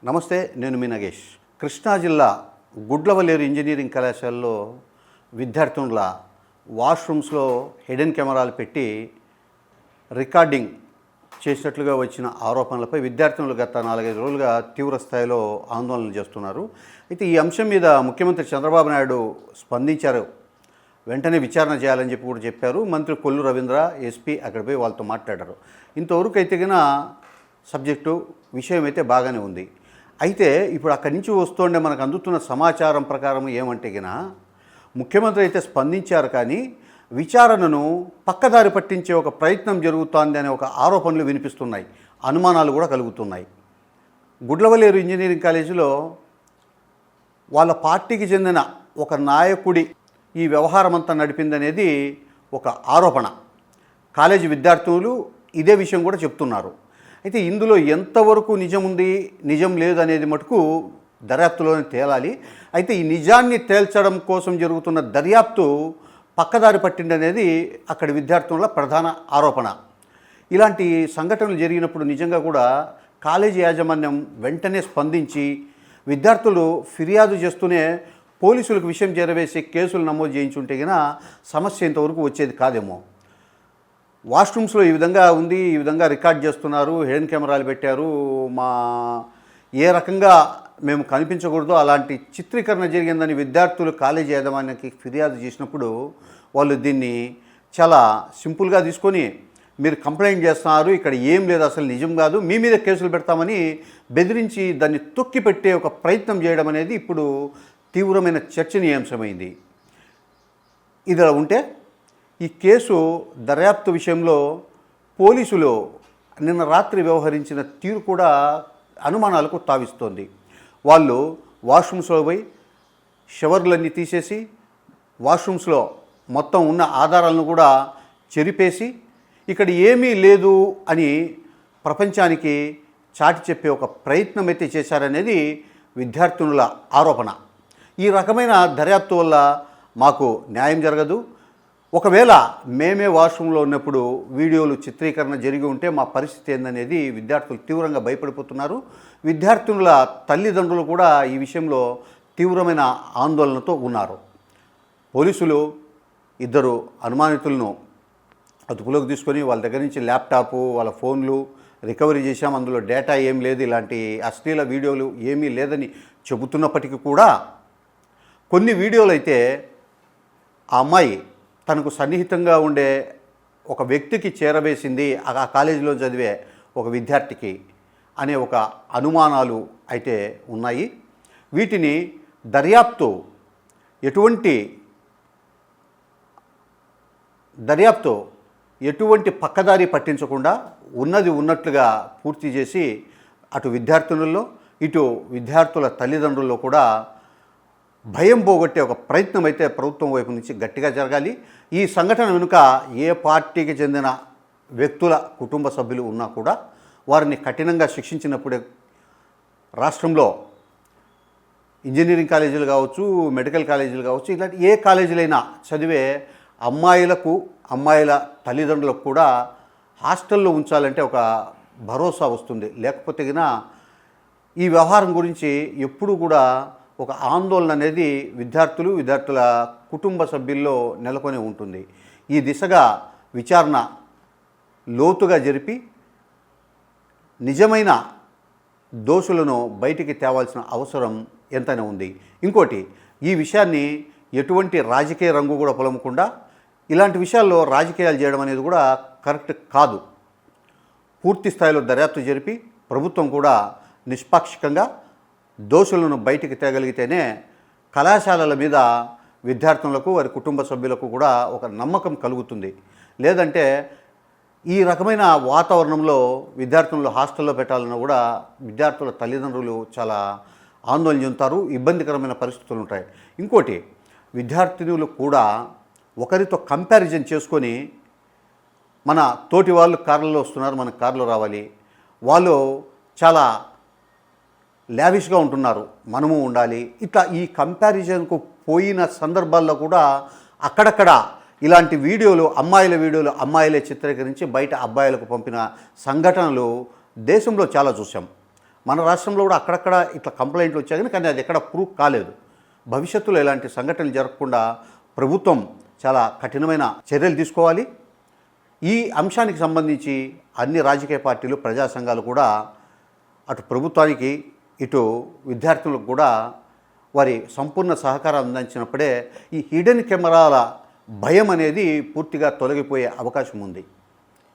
నమస్తే, నేను మీ నగేష్. కృష్ణా జిల్లా గుడ్లవల్లేరు ఇంజనీరింగ్ కళాశాలలో విద్యార్థుల వాష్రూమ్స్లో హిడెన్ కెమెరాలు పెట్టి రికార్డింగ్ చేసినట్లుగా వచ్చిన ఆరోపణలపై విద్యార్థులు గత 4-5 రోజులుగా తీవ్ర స్థాయిలో ఆందోళన చేస్తున్నారు. అయితే ఈ అంశం మీద ముఖ్యమంత్రి చంద్రబాబు నాయుడు స్పందించారు. వెంటనే విచారణ చేయాలని కూడా చెప్పారు. మంత్రి కొల్లు రవీంద్ర ఎస్పీ అక్కడ పోయి వాళ్ళతో మాట్లాడారు. ఇంతవరకు అయితే సబ్జెక్టు విషయం అయితే బాగానే ఉంది. అయితే ఇప్పుడు అక్కడి నుంచి వస్తుండే మనకు అందుతున్న సమాచారం ప్రకారం ఏమంటే ముఖ్యమంత్రి అయితే స్పందించారు, కానీ విచారణను పక్కదారి పట్టించే ఒక ప్రయత్నం జరుగుతోంది అనే ఒక ఆరోపణలు వినిపిస్తున్నాయి, అనుమానాలు కూడా కలుగుతున్నాయి. గుడ్లవల్లేరు ఇంజనీరింగ్ కాలేజీలో వాళ్ళ పార్టీకి చెందిన ఒక నాయకుడి ఈ వ్యవహారం అంతా నడిపిందనేది ఒక ఆరోపణ. కాలేజీ విద్యార్థులు ఇదే విషయం కూడా చెప్తున్నారు. అయితే ఇందులో ఎంతవరకు నిజం ఉంది, నిజం లేదు అనేది మటుకు దర్యాప్తులోనే తేలాలి. అయితే ఈ నిజాన్ని తేల్చడం కోసం జరుగుతున్న దర్యాప్తు పక్కదారి పట్టిందనేది అక్కడి విద్యార్థుల ప్రధాన ఆరోపణ. ఇలాంటి సంఘటనలు జరిగినప్పుడు నిజంగా కూడా కాలేజీ యాజమాన్యం వెంటనే స్పందించి విద్యార్థులు ఫిర్యాదు చేస్తూనే పోలీసులకు విషయం చేరవేసి కేసులు నమోదు చేయించుంటే సమస్య ఇంతవరకు వచ్చేది కాదేమో. వాష్రూమ్స్లో ఈ విధంగా ఉంది, ఈ విధంగా రికార్డ్ చేస్తున్నారు, హిడెన్ కెమెరాలు పెట్టారు, ఏ రకంగా మేము కనిపించకూడదో అలాంటి చిత్రీకరణ జరిగిందని విద్యార్థులు కాలేజీ యాజమాన్యానికి ఫిర్యాదు చేసినప్పుడు వాళ్ళు దీన్ని చాలా సింపుల్గా తీసుకొని మీరు కంప్లైంట్ చేస్తున్నారు, ఇక్కడ ఏం లేదు, అసలు నిజం కాదు, మీ మీద కేసులు పెడతామని బెదిరించి దాన్ని తొక్కిపెట్టే ఒక ప్రయత్నం చేయడం అనేది ఇప్పుడు తీవ్రమైన చర్చనీయాంశమైంది. ఇది ఉంటే ఈ కేసు దర్యాప్తు విషయంలో పోలీసులు నిన్న రాత్రి వ్యవహరించిన తీరు కూడా అనుమానాలకు తావిస్తోంది. వాళ్ళు వాష్రూమ్స్లో పోయి షవర్లన్నీ తీసేసి వాష్రూమ్స్లో మొత్తం ఉన్న ఆధారాలను కూడా చెరిపేసి ఇక్కడ ఏమీ లేదు అని ప్రపంచానికి చాటి చెప్పే ఒక ప్రయత్నం అయితే చేశారనేది విద్యార్థుల ఆరోపణ. ఈ రకమైన దర్యాప్తు వల్ల మాకు న్యాయం జరగదు. ఒకవేళ మేమే వాష్రూమ్లో ఉన్నప్పుడు వీడియోలు చిత్రీకరణ జరిగి ఉంటే మా పరిస్థితి ఏందనేది విద్యార్థులు తీవ్రంగా భయపడిపోతున్నారు. విద్యార్థుల తల్లిదండ్రులు కూడా ఈ విషయంలో తీవ్రమైన ఆందోళనతో ఉన్నారు. పోలీసులు 2 అనుమానితులను అదుపులోకి తీసుకొని వాళ్ళ దగ్గర నుంచి ల్యాప్టాపు, వాళ్ళ ఫోన్లు రికవరీ చేశాం, అందులో డేటా ఏం లేదు, ఇలాంటి అశ్లీల వీడియోలు ఏమీ లేదని చెబుతున్నప్పటికీ కూడా కొన్ని వీడియోలు అయితే ఆ అమ్మాయి తనకు సన్నిహితంగా ఉండే ఒక వ్యక్తికి చేరవేసింది, ఆ కాలేజీలో చదివే ఒక విద్యార్థికి అనే ఒక అనుమానాలు అయితే ఉన్నాయి. వీటిని దర్యాప్తు ఎటువంటి పక్కదారి పట్టించకుండా ఉన్నది ఉన్నట్లుగా పూర్తి చేసి అటు విద్యార్థులలో ఇటు విద్యార్థుల తల్లిదండ్రుల్లో కూడా భయం పోగొట్టే ఒక ప్రయత్నం అయితే ప్రభుత్వం వైపు నుంచి గట్టిగా జరగాలి. ఈ సంఘటన వెనుక ఏ పార్టీకి చెందిన వ్యక్తుల కుటుంబ సభ్యులు ఉన్నా కూడా వారిని కఠినంగా శిక్షించినప్పుడే రాష్ట్రంలో ఇంజనీరింగ్ కాలేజీలు కావచ్చు, మెడికల్ కాలేజీలు కావచ్చు, ఇలాంటి ఏ కాలేజీలైనా చదివే అమ్మాయిల తల్లిదండ్రులకు కూడా హాస్టల్లో ఉంచాలంటే ఒక భరోసా వస్తుంది. లేకపోతే ఈ వ్యవహారం గురించి ఎప్పుడూ కూడా ఒక ఆందోళన అనేది విద్యార్థుల కుటుంబ సభ్యుల్లో నెలకొని ఉంటుంది. ఈ దిశగా విచారణ లోతుగా జరిపి నిజమైన దోషులను బయటికి తేవాల్సిన అవసరం ఎంతైనా ఉంది. ఇంకోటి, ఈ విషయాన్ని ఎటువంటి రాజకీయ రంగు కూడా పొలమకుండా ఇలాంటి విషయాల్లో రాజకీయాలు చేయడం అనేది కూడా కరెక్ట్ కాదు. పూర్తి స్థాయిలో దర్యాప్తు జరిపి ప్రభుత్వం కూడా నిష్పాక్షికంగా దోషులను బయటికి తేగలిగితేనే కళాశాలల మీద విద్యార్థులకు వారి కుటుంబ సభ్యులకు కూడా ఒక నమ్మకం కలుగుతుంది. లేదంటే ఈ రకమైన వాతావరణంలో విద్యార్థులను హాస్టల్లో పెట్టాలన్నా కూడా విద్యార్థుల తల్లిదండ్రులు చాలా ఆందోళన చెందుతారు, ఇబ్బందికరమైన పరిస్థితులు ఉంటాయి. ఇంకోటి, విద్యార్థినులు కూడా ఒకరితో కంపారిజన్ చేసుకొని మన తోటి వాళ్ళు కార్లలో వస్తున్నారు, మన కార్లో రావాలి, వాళ్ళు చాలా లావిష్గా ఉంటున్నారు, మనము ఉండాలి, ఇట్లా ఈ కంపారిజన్కు పోయిన సందర్భాల్లో కూడా అక్కడక్కడ ఇలాంటి వీడియోలు, అమ్మాయిలే చిత్రీకరించి బయట అబ్బాయిలకు పంపిన సంఘటనలు దేశంలో చాలా చూసాం. మన రాష్ట్రంలో కూడా అక్కడక్కడ ఇట్లా కంప్లైంట్లు వచ్చాయి కానీ అది ఎక్కడ ప్రూఫ్ కాలేదు. భవిష్యత్తులో ఇలాంటి సంఘటనలు జరగకుండా ప్రభుత్వం చాలా కఠినమైన చర్యలు తీసుకోవాలి. ఈ అంశానికి సంబంధించి అన్ని రాజకీయ పార్టీలు, ప్రజా సంఘాలు కూడా అటు ప్రభుత్వానికి ఇటు విద్యార్థులకు కూడా వారి సంపూర్ణ సహకారం అందించినప్పుడే ఈ హిడెన్ కెమెరాల భయం అనేది పూర్తిగా తొలగిపోయే అవకాశం ఉంది.